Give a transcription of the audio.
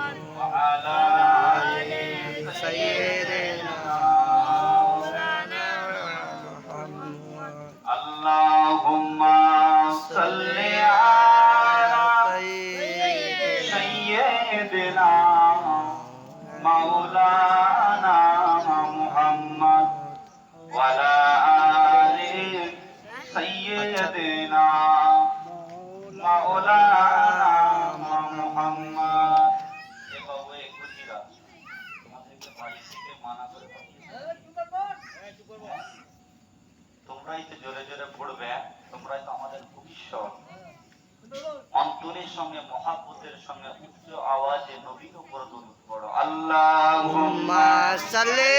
وعلى آل سيدنا اللهم صل على سيدنا مولانا محمد وعلى آل سيدنا مولانا محمد এ বাবু এ খুশিরা তোমাদেরকে বাড়ি থেকে মানা করে তোমরাই তো জোরে জোরে পড়বে তোমরাই তো আমাদের ভবিষ্যৎ অন্তরের সঙ্গে মহাব্বতের সঙ্গে উচ্চ আওয়াজে নবীর উপর দরুদ পড়ো আল্লাহুম্মা সাল্লি